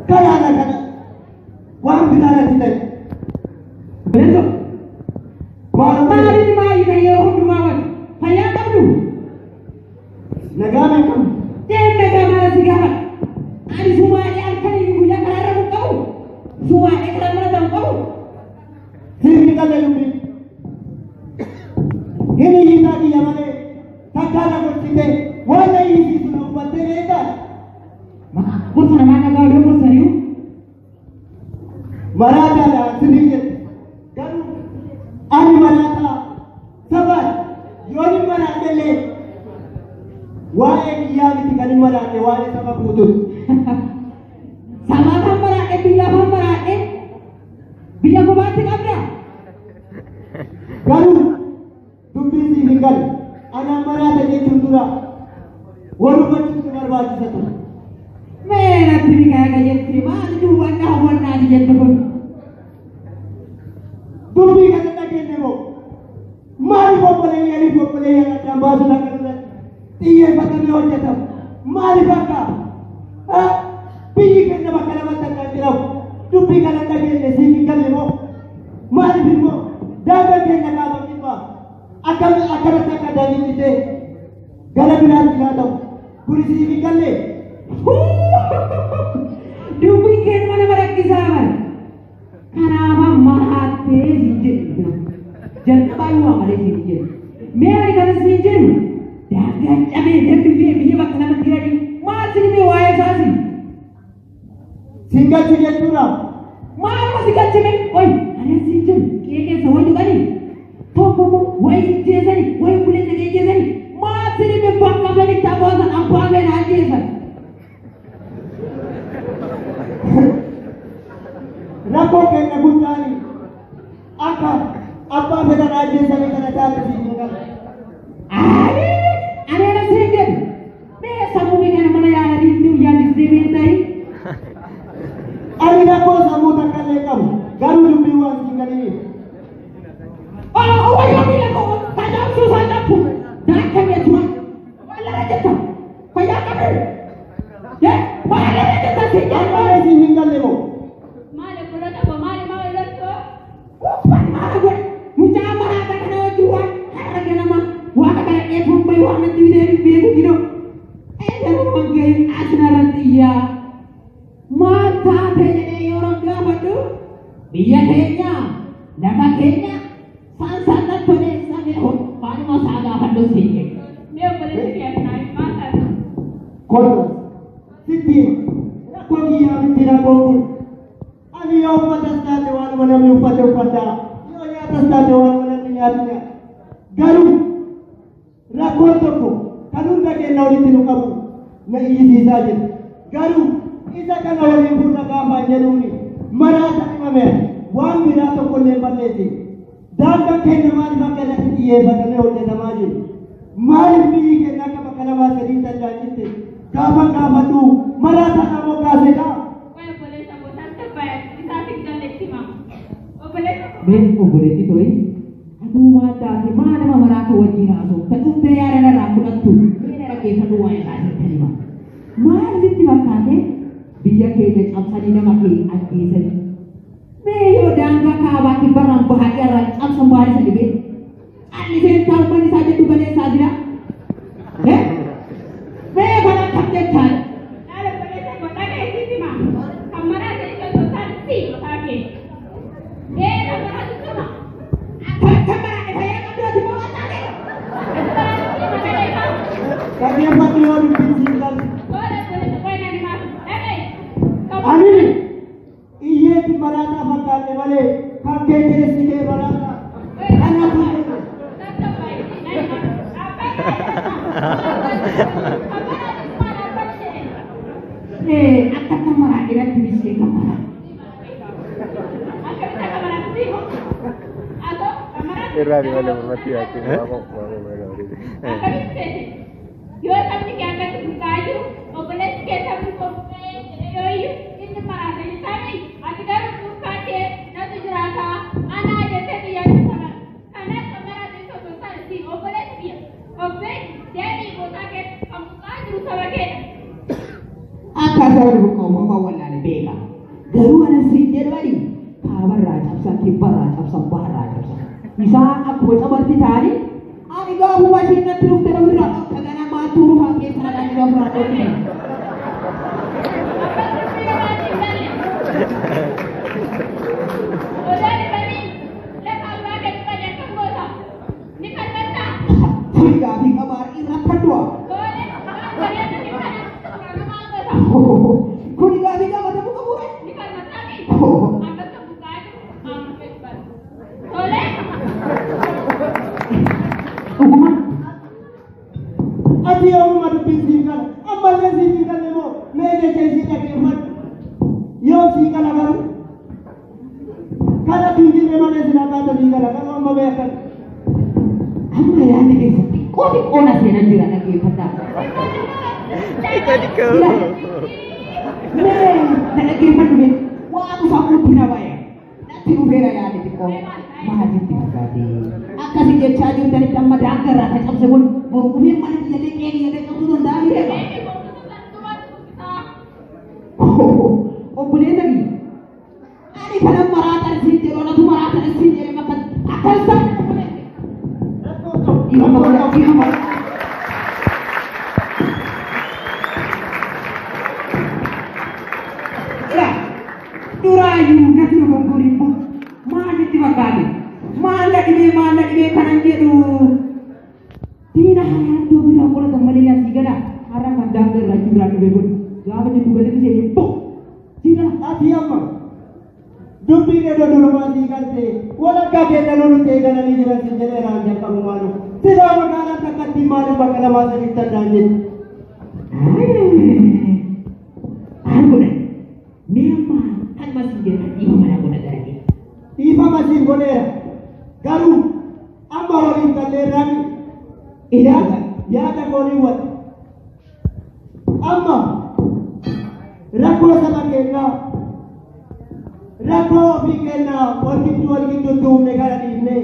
Kaya na kana. Wang bidara kita. Betul. Mari ni mai kaya hukumawan. Kaya kamu. Negara kamu. Jangan negara siapa. Ani semua yang akan dibuat kerana kamu. Semua yang kerana kamu. Sini kita lebih. Ini kita dia mana. Takkan aku tidak. Wala ini sudah buat mereka. Mak, kau sana mana kau dulu serius? Marata dah sedikit. Kan? Ani marata. Sabar. Yoni marata le. Wala kia kita kali marata. Wala sama putus. Sama sama marata. Bila sama marata. Bila kau baca apa? Garu. Tumbi si hinggal. Anak marata je cundura. Waru macam tu berbaju satu. Mereka terikat aja terima. Itu warna dia tu. Tumbi kata tak kena mo. Mari boleh yang tambah sudah kena. Tiga patah ni orang jatuh. Mari baka. Pergi kena bakal macam tak kira. Tumbi kata tak kena sini kena mo. Mari mo. Dah kena kau kita. Akan tak ada di sini. Gara-gara kita tahu. Polisi ini kena. Duplicate mana kisah. Kenapa mahate sijil? Jangan bawa malah sijil. Mereka kan sijil. Jangan cabai dia bakal nama tidak di. Masih ni wajah sasi. Singgah sijil turun. Mana singgah sijil? Oi, ada sijil. Kaya semua itu kan ni. Toko wajah sijil ni. Wajah boleh nak sijil ni. Masih ni bakal beli tabasan apa yang ada sijil. Rako kena butani, apa benda aja sampai kena tahu sini kan? Ada sihir. Biasa mungkin yang mana yang ada di dunia di sini tadi. Ada rako samu tak kena kamu. Garu lupiwan tinggal ini. Oh, yang ni aku tajam susah tahu. Dah kena cuma. Malah aja tu. Payah kena. Ya, malah aja tu sihir. Apa sih tinggal ni mo? Dia kayaknya, nama kayaknya, sangat boleh sampai paling mau saga handuk sini. Dia boleh siap naik pasar. Kau, siti, kau dia tidak boleh. Ani yang patas tadi wan mana melupa pada, yang atas tadi wan mana niatnya. Garu, rakor toko, kanun bagi nauri tinu kamu, na isi saja. Garu, isa kan awal yang pun nak apa jaluri, marah tak mamer. Wan mira to ko le balle di daga ke namaz ma ke nakti ye badale hote namaz mal mi ke naka bakala ma sarita jajite ka tu marata na mo ka se ka koy bole sa bo tan ta pa isa tinggal lektima o bole ki toy adu ma ta ke ma na marata wajina so ta tu te yare na rakulat tu ne ra ke thadu ay ka terima mal lektima ka ke biya ke ne apsani na ma ke ati sari Meyo dan kakak di barang bahagia rancang sembari sedikit. Ani bentar pani saja tu balik saja. Meyo barang kapten kan. Ada balik saya kota ke sini mah. Kamera jadi contoh sanksi lagi. Kamera itu mah. Apa kamera ini saya kan dua di bawah tadi. Kami yang mati orang pinjam. Boleh boleh nanti mas. Ani. Iya di marata bakal wale kakek jenis ini marata anak itu akan kamera dia tulis ke kamera Irra di mana mati hati aku yo sampai que anda con gallo o con el que sabe comer yo ini marata ini tadi ada bukannya nanti jerata anak aja tadi yang sana karena kamera itu besar sih boleh dia oke jadi bukan kamu kan berusaha lagi akan saya buka mau wala ni beeka. Garuu ana siin jedhani kaabarraa cabsan kibbarraa cabsan baharraa cabsan. Isaan akkuma cabarti ta'anii ani gaafuma ishiin natti dhufte irraa akka ganamaa turuu haqee sanadhaan irraa biraa dhoofne. Kuni gaafii qabaar irra kaddu'a. Kuni gaafii qabata buka bu'e. Dhuguma. Ati yoomuma dubbiin sii kana ammallee sii galle moo mee jechee sii dhaggeeffadhu yoo sii kana garuu kana fiigirre malee silaa kaata sii kana garuu amma beekan. Amma yaadni keessatti qooti qoona seenan jira dhaggeeffadhaa. Mee na dhaggeeffadhu mee waan uffamuutti na ba'e natti dhufeera yaadni xiqqoo maatiitti fakkaatee akkasi jechaa jirtanitti amma daangarraa ka cabse kun borgumee mana biyyalee qeeni yaadee qabuu danda'a mireema. Obboleessa kiyya ani kanan maraata isiin jedhu anatu maraata isiin jedhe bakka akkan isaa duraayyuu natti gongoriin kun maalitti fakkaate maalla dhibee kanan jedhu diina hayaan iddoo biraa qolatan malee asii gala har'a kan daangaa irraa jiraa dhibee kun gaafa jedhu galatti seenu bo diina Ati amma dubbiin edoo durumaatii galtee walakkaa keessa lolu ta'e galanii jiran sin jedhee raan jalqabu maalu silaa magaalaan takkatti maaliif bakka lamaa sadiitti addaan jedhu. Arguna memang kan masih jadi imam mana guna lagi. Dhiifa masiin godheera garuu amma waliin galleerraan yaada goonii wal amma rakkoo saba keenyaa rakkoo ofii keenyaa wal gidduutti humne gara dhiifne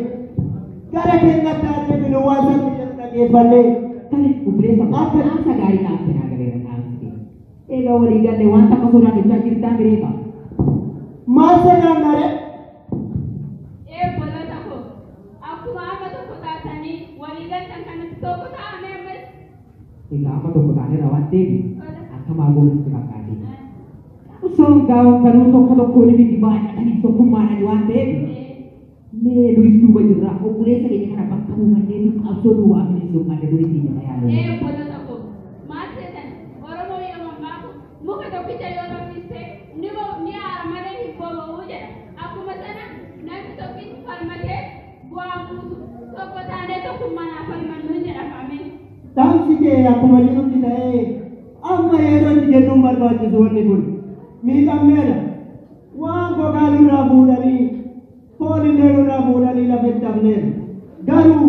gara keenyatti addee binuu waan sabni jedhu dhageeffannee Kan ubreessa akka gaarii naaf kenaa galeera naaf egaa walii galee waan takka sodaachaa jirtaa bireefa. maal sodaannare Bolota ko akkuma amma tokko taatanii walii galtan kanatti tokko ta'ame ammas Egaa amma tokko taanee rawaan deebi akka maagoonitti fakkaate. Osoon gaa'oon kanuu tokko tokkoon ibiddi baay'atanii tokkummaadhaan waan ta'eef mee luis duuba jirraa obboleessa keenya kana bakka buufannee qabsoo duwwaa bilisummaa dabalitti jedha yaaduu. bolota ko maal seetan Oromoo yoo mambaaku muka tokkicha yoo raffiste ni armalee hin boba'uu jedha akkuma sana namni tokkichi falmatee bu'aa buusu tokko taanee tokkummaadhaan falmannu jedha faameen. dhaamsi kee akkuma jirutti ta'ee amma yeroo itti jennuun barbaachisu wanni kun miidhamneedha waan gogaa nurraa fuudhanii foon illee nurraa fuudhanii lafetti hafneera garuu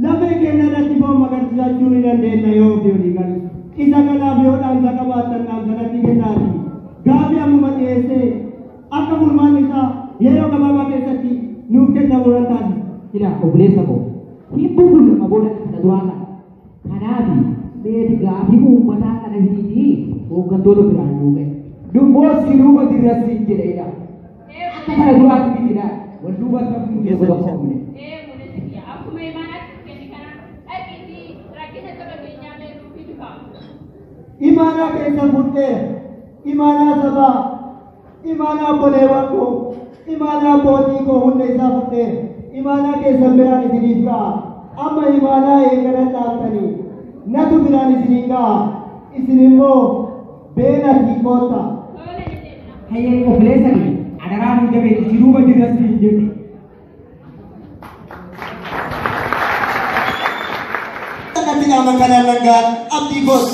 lafee keenya irratti foon magarsiisachuu ni dandeenya yoo ofii olii galu isa kanaaf yoo dhaamsa qabaattan dhaamsanatti kennaati gaafii ammuma dhiyeessee akka furmaan isaa yeroo gabaabaa keessatti nuuf kennamu nan taasisa. Ila obboleessa koo hin bubbuluma booda kana duraa kana. Kanaafi beeti gaafii uummataa kana hiitii hooggantoota biraan nuuqe. Dubboosi duuba dirrasiin jedheedha. Akka kana duraatti bitidha. Wal duuba qabnu keessa tokkomne. Akkuma imaanaatti kenni kana dhaqiitii rakkina saba keenyaa beekuu fi dhufamu. Imaanaa keessan fudheera. Imaanaa sabaa. Imaanaa obboleewwan koo. Imaanaa abbootii koo hunda isaa fudheera. Imaanaa keessan biraan isiniif ga'a. Amma imaanaa eegalan dhaabtanii natu biraan isinii ga'a. Isin immoo beela hiikoota. Hayyee obboleessa kee adaraa nu jabeeti jiruuba dirrasiin jedhe. Nanti nama kanan lenggan abdi bos.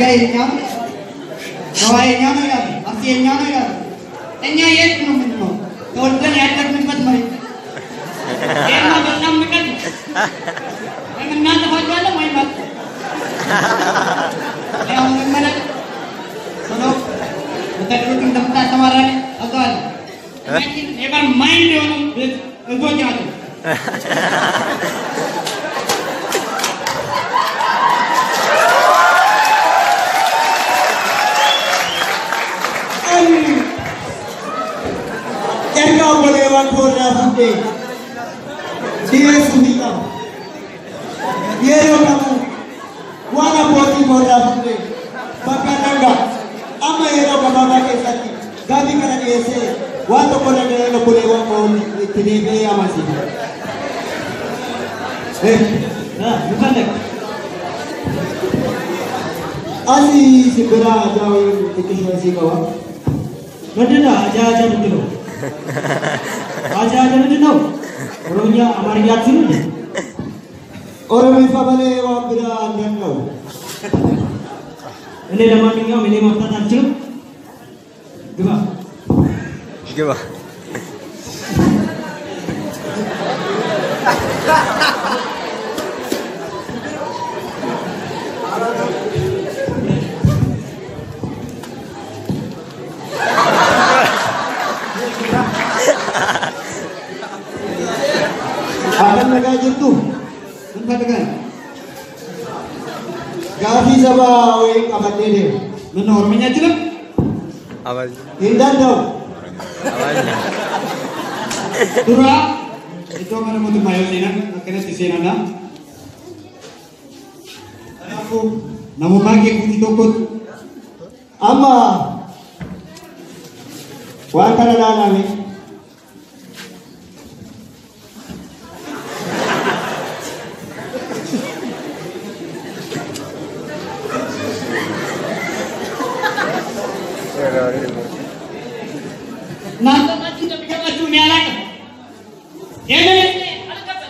Gayanya, gawainya mana? Artinya mana? Enya yet nomino. Kalau kan ya tak sempat mari. Enya berenam kan. Emang nada bagaimana main mat? Yang mana? Sono, kita dulu kita minta samaran, agak. never mind የሆኑ ህዝቦች አሉ። Erga boleh korra fude. Dia sundika. Yero kamu. Wana poti korra fude. Bakanaga. Ama yero kababa kesati. Gabi kana ese. Wato kona neno kule wako tinebe amasi. Bukan. Asi segera jauh ikut kawan. Bagaimana aja betul. Aja betul. Orangnya Amaria sini. Orang itu boleh orang berada di kau. Ini nama dia, ini mata tajam. Gimana? Akan lagi gitu, entah dengan. Gafi sabah orang apa ini? Menor menyacilap? Apa? Indah dong. Tura, itu mana mau tu mayu sini? Akhirnya di sini ada. Aku, namu pagi aku ditokut. Ama, wakar ada nami. Nanti maju tapi kan maju ni alat. Ini ada apa?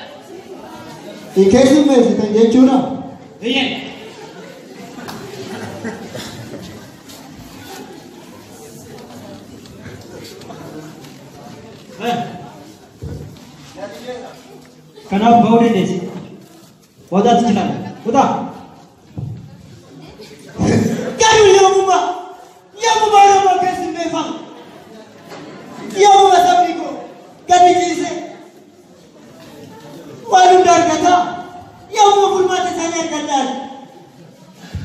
Ikesi में से तंजे चुरा. Iya. Kenapa bau dia desi? Wadah cicak. Wadah. Kamu yang buka. Yang buka orang kasi mefam. Yang buka sabri ko. Kami jise. Walu dar kata. Yang buka fulmati sanyar kata.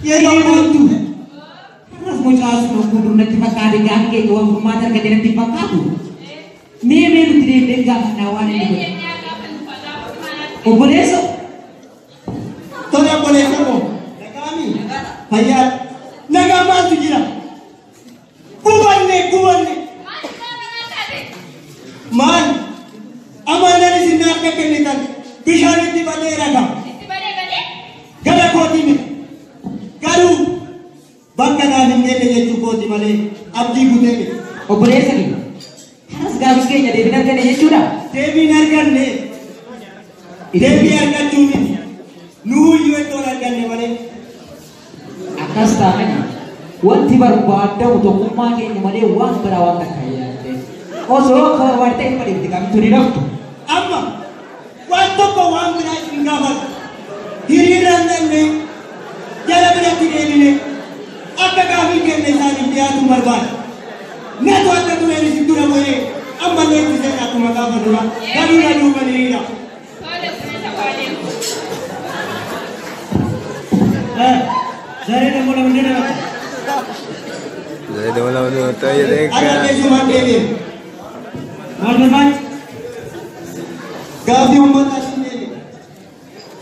Yang buka tu. Terus mau cakap semua kudu nanti pakai adegan ke uang rumah dan kerja nanti pakai tu. Meme lu tidak dengar nawan itu. Oh boleh so? Tahu yang boleh so? Kami. Hayat. Nagaman tu jira. Kuban ne. Man. Aman dari sini nak kekenitan. Bishari ti balik rakam. Gada koti ni. Garu. Bangka nani ni cukup di balik. Abdi bute ni. Oh boleh sekali. Harus gabus ke jadi benar kan ini sudah. Devi narkan ni. Devi narkan cumi. Nuhu yuet orang kan ni balik. Akas tangan. Wanti baru pada untuk rumah ini mana uang berawal tak kaya. Oh so kalau wanita ini pada itu kami turi dok. Amma. Waktu kau uang berai tinggal. Diri randan ni. Jalan berarti Devi ni. Apa kami kena sani dia tu berban. Nak tu apa tu ni situ nak boleh. Amma ni tu saya aku makan berdua. Kami lalu berdiri dah. Dari dah mula berdiri dah. Dari dah mula berdiri dah. Ya dek. Ada cuma Devi. Mana man? Gabi umat asli.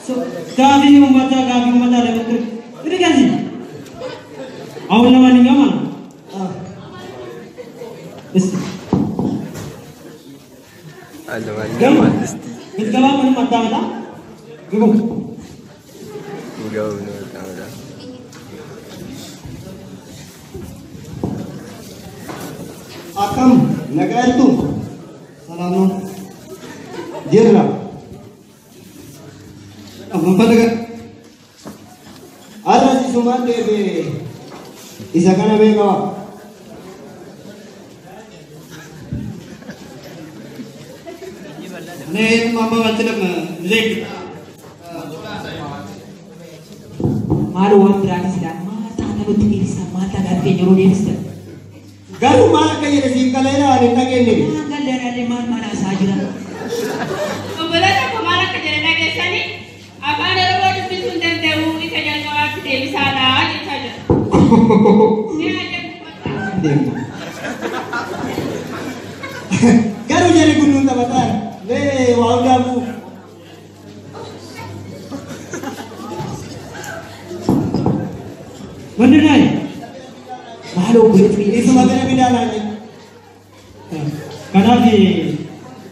So gabi umat ada betul. Ini kan sih. Awal nama ni apa? Ada mana mesti. Kita apa ni mata mata? Gimana? Gua mata mata. Akam negara tu. Salam. Jerla. Apa dekat? Ada si Suman Devi. Isakana bega. Ni mama macam lek. Malu uang berani sedang mata ada betul bisa mata ganti nyuruh dia bisa. Garu mana kaya si kalera ada tak ni. Daldalaalee maal haasaa jira? Obboloota koo maal akka jedhe dhageessanii afaan Oromoo dubbisuu hin danda'u isa jalqabaatti deebisaadha jechaa jira. Ni ajaa'iba. Garuu jali kun nuun taphataa mee waa hundaafuu Mandinai, Maal obboleetti isuma gara bidaalaa kanaaf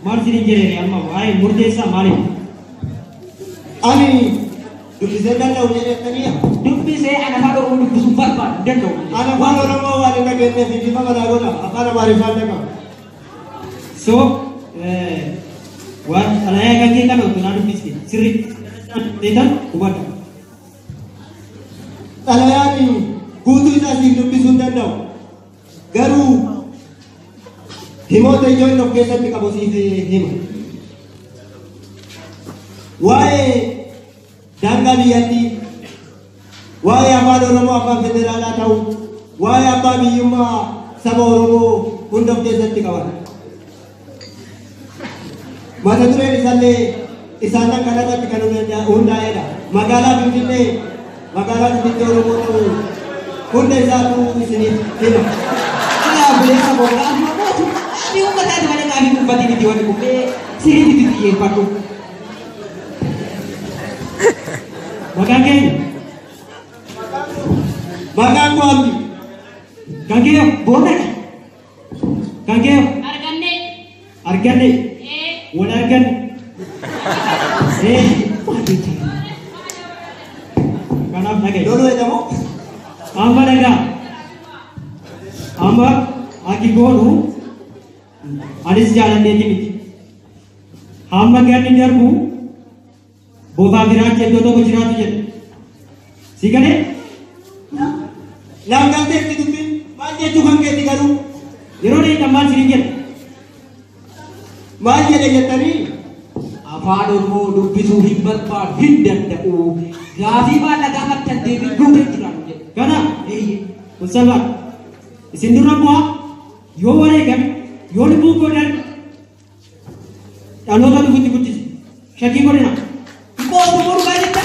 maal siniin jedhee amma waa'ee murteessaa maaliif? ani dubbisee danda'u jedhettanii dubbisee ana afaan Oromoo dubbisuu barbaadu danda'u. ana afaan Oromoo waan hin dhageenyeef dhiibbaa balaa godha afaan Amaariffaan dhaga'a. So, waan xalayaa kan kee kana otoo naa dubbiste sirriitti deetan hubadha. Xalayaan guutuu isaa siif dubbisuu hin danda'u. Garuu himoota ijoo inni of keessatti qabu siif hima. Waa'ee daangaa biyyattii, waa'ee afaan Oromoo afaan federaalaa ta'u, waa'ee abbaa biyyummaa saba Oromoo hunda of keessatti qaban. Mata dureen isaallee isaan kanarratti kan hundaa'edha. Magaalaa Finfinnee Oromoo ta'u hunda isaatu isiniif hima. Obboleessa boora amma mootu ani uummataati malee maaliif uffatiin itti wali kubbee sirriitti xiyyeeffadhu. Maqaan keenya? Maqaan koo Abdi. Kan kee boodadha. Kan kee Arganne. arganne wal arganne. Kanaaf dhagaye. Loluu jedhamu. Amma dhagaa. Amma aki goonu anis jaalanneeti miti. Amma ganni darbu bobaa biraacha iddoo tokko jiraatu jedha. Si galee? Naaf galteetti dubbiin maal jechuu kan keetti garuu Yeroo dheedhaan maal siniin jedha? maal jedhe jettanii Afaan Oromoo dubbisuu hin barbaadu hin danda'u. Gaafii maal gaafattan deebii guutee jiraatu jedha. Kana kun salphaadha. Isin dura bu'aa yoo wareegame yoo lubbuu godhan dhaloota dhufutti guddise. Shakkii godhina. Kootu mormaa jetta.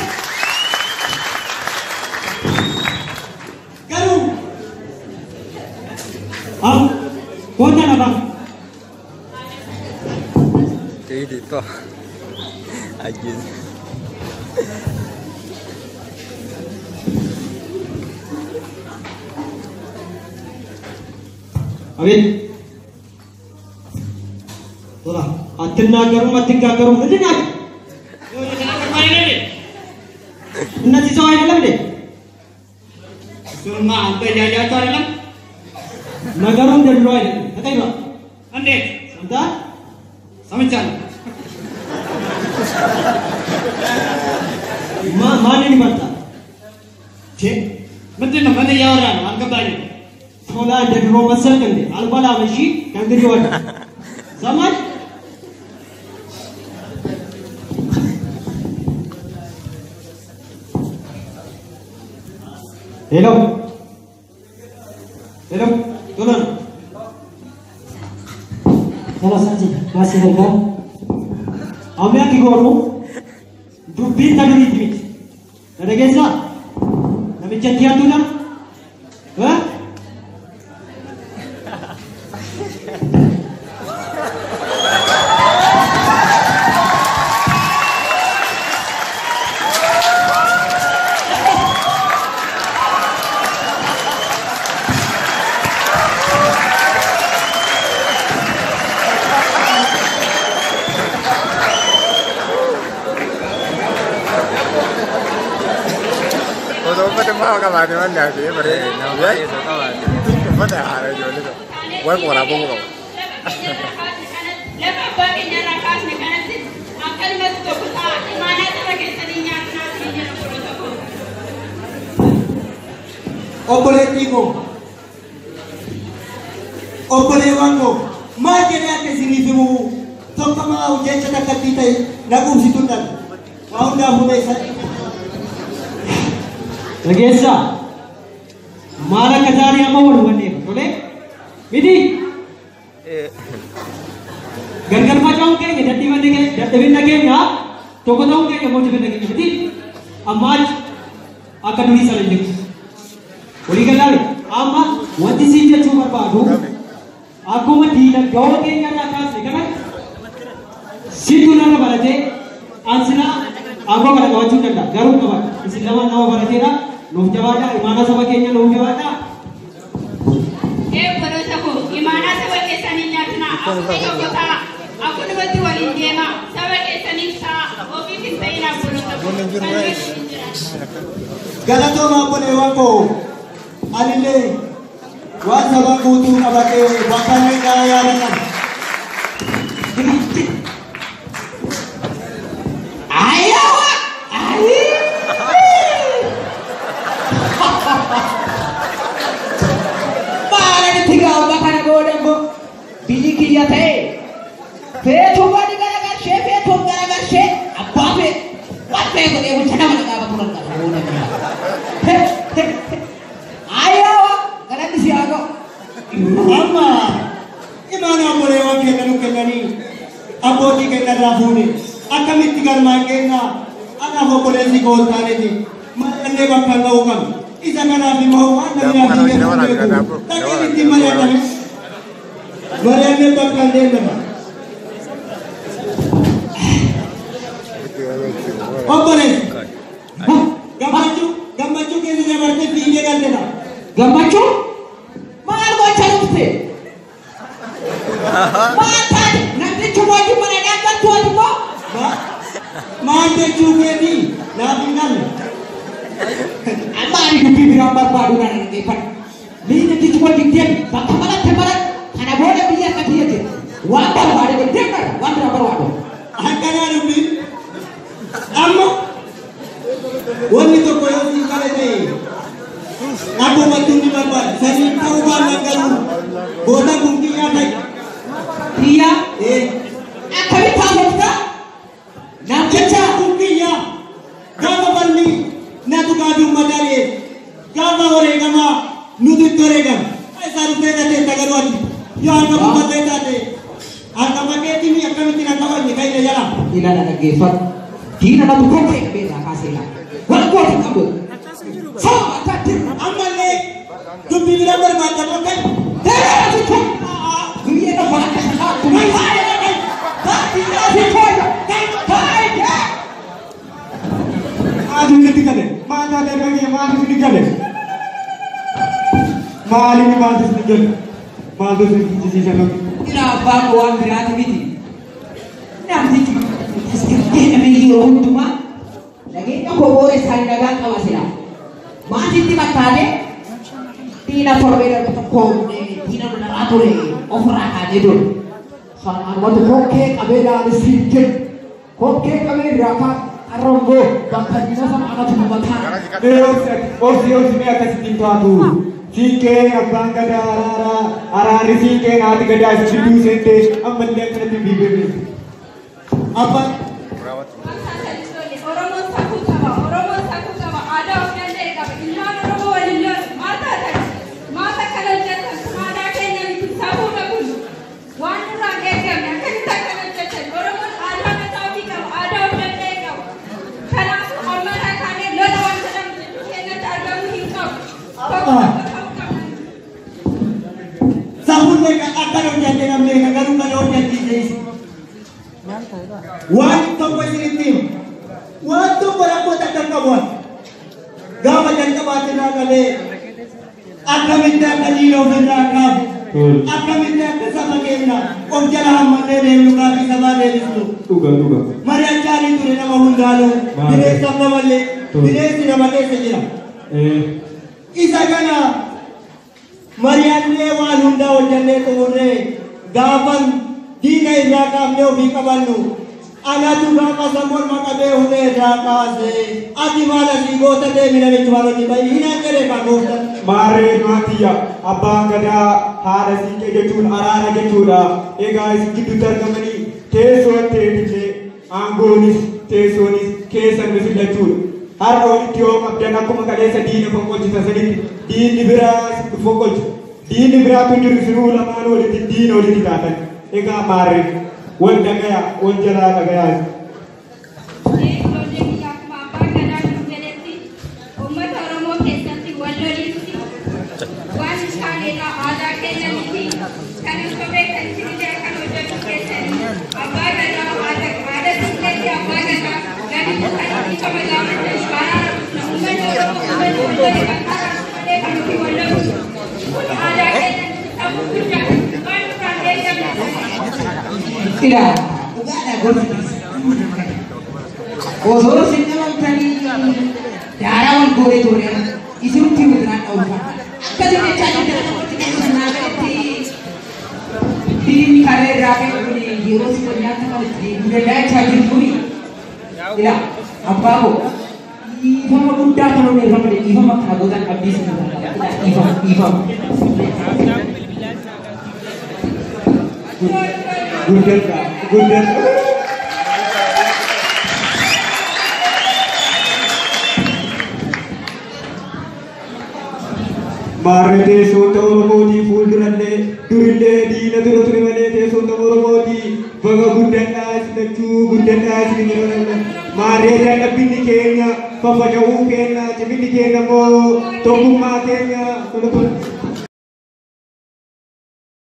garuu Koota lafaa. Jadi toh aja. Amin. Tola, atinagaru matigaru mendingan. Nanti soal dalam deh. Semua apa jalan dalam? Nagarum dan roy. Kata ibu. Ande, Sebentar. samichan. Mana ni banta? Cek, betul mana yang orang anggap banyak. Tola dan roy masal kan deh. Albala masih kan deh roy. Sama. Hello. Hello. Tolong. Salah saja. Masih ada. Ame aki goru. Dubin tadi itu. Ada gesa. Kami cakap tu nak. Hah? Kalau pada mau kawan teman dah sih, pada ya, pada hari jual itu, buat orang pun kau. Lepas baginya rakas mekanisme akan masuk ke mana sahaja tadinya nantinya protokol. obboleettii koo obboleewwan koo maal jedhee akka isiniif himu tokkomaa jecha takkattii ta'e na quubsituudhaan waa hundaafuu beeksisa. Dhageessa maal akka taa'anii amma wal hubanneef tolee miti Gargar faca'uun keenya dadhabina keenya tokko ta'uun keenya moojjifina keenya miti ammaa akka durii sana hin jirtu. Walii galaale amma wanti siin jechuu barbaadu akkuma diinagdee keenya irraa kaasne kana situ narra baratee ansina akkoo kana qabachuu danda'a garuu qaban isin lama nama barateedha nuuf jabaadha imaana saba keenya nuuf jabaadha. Godhota koo imaanaa saba keessanii nyaatina akkuma tokko ta'a akkumatti waliin deema saba keessaniif ta'a ofiif hin ta'inaa godhota koo. Galatooma obboleewwan koo anillee waan saba guutuu qabatee bakka inni gara yaadatan. Ayawa! Ayi! Maala tiga udah kana bodan bo. Biji kiya teh. Fetu bani gara-gara apa fe? Wat fe ko debu chana mana ka puran ka bodan. Ayawa! Kana disi ako. Amma imana obboleewwan keenya nu kennanii abbootii keenya irraa fuune akkamitti galmaan keenya anaaf obboleessi koo taaneeti mallallee bakka ga'uu qabna. Isa kanaaf immoo waan namni ati beeku dhaqeen itti mari'atame mari'annee bakka hin deemnama. Obboleessi gammachuu keessa dabartee fiigee galtedha. Gammachuu? Maal gochaa dhufte? Maal taate? Namni chumooji mana dhaabbatu ati moo? Maal jechuu keetii naaf hin galle. Amma ani dubbii biraan barbaadu na dhaggeeffadhu. Biyyi natti wal digdeemi bakka malatti kana booda biyya akka biyya jedhu waan barbaade deemnadha waan biraa barbaadu. Akkanaa dubbiin amma wanni tokko yoo siin qale ta'e akkuma tunni barbaade sanii ta'uu baannaan garuu booda kun kiyyaa ta'e. Kiyyaa? Akkamitti haasofta? Naaf jecha kun kiyyaa gaafa balli natu gaafii uummataalee gaafa wareegamaa nuti itti wareegama. Isaa dhufee taatee tagaruu ati yoo akka uummatee taate akka fakkeettii akkamittiin akka wajji ka'ee jala. Ilaala dhaggeeffadhu. Diina natu kokkee qabeerraa kaasee ilaala. Wal gooti qabu. Sama ataatti. Ammallee dubbii bira barbaadamu kan deebi'aa fi guyyaa lafa akka shakaatu. Aduutti gale maata deemee maatu ni gale maaliif maatu ni gale maatu ni jijjiirama. Ila abbaan waan biraati miti. Namni tasgabbee namni yeroo hundumaa dhageenya koboore isaanii nagaan qaba sila. Maatiitti mattaatee diina torbee darbe tokko diina lolaraa ture ofirraa kaatee ture. Sanaan wanti kokkee qabee laalisiin jedhu kokkee qabee irraa arrongoo bakka diina sana anatu mataa. Obsi mee akkasittiin taatu siiqqee abbaan gadaa araarri siiqqee naati gadaa itti duusente ammallee akkanatti biibirri. Abbaan Oromoon sakkuu qaba aadaa of danda'e qaba ilmaan Oromoo waliin loolu maata kana hojjetan aadaa keenya miti safuudha kun waan nurraa eegame akkasitti akkana hojjetan Oromoon aadaa mataa ofii qaba aadaa of danda'e qaba kanaaf ormana kaanee lola waan jedhamu jechuu keenyatti argamuu hin qabu tokko ta'uu qaba. safuun akkana hojjette namni garuu kana hojjettiise. Waan tokko isinitti waan tokko rakkoo takka qabu gaafa jalqabaatti irraa galee akkamitti akka diina ofirraa kaafu akkamitti akka saba keenya of jala hammannee deemnu gaafii sabaa deebisnu. Mari'achaatii ture nama hundaaluu bineensaaf namallee bineensi nama keessa jira. Isa kana mari'annee waan hundaa hojjannee xumurree gaafan diina irraa kaafnee ofii qabannu anatu gaafa sammuu qabee hundee irraa kaasee ati maal asii goota deemi namichi maal hojii bayi hin angale kan gooftan. Maarree maatiyya abbaan gadaa haadha siiqqee jechuun araara jechuudha. Egaa isin gidduutti argamanii teessoo ta'eefillee aangoonis teessoonis keessan filachuudha. Har'a walitti yoo qabdan akkuma kaleessa diina fonqolchisa sanitti diinni biraa fonqolchu. Diinni biraa kun jiru firuu lamaan walitti diina walitti taatan. Egaa maarree wal dhagaya wal jalaa dhagayaa. Tidak, enggak ada gosip. Osor singalam tadi darawan gore isu timu dengan orang. Kali ini cari di kare rakyat ini hero sebenarnya kalau di budaya cari puri. Tidak, apa bu? Ibu mau udah kalau nih sama dia, ibu mau kagutan habis. Ibu. Good. Marete Sota Oromoti Fuldurande Durinde Dina Turuturi Manete Sota Oromoti Baga Gudana Sinachu Gudana Sinirana Marete Nabini Kenya Papa Jau Kenya Jimini Kenya Mo Tokuma Kenya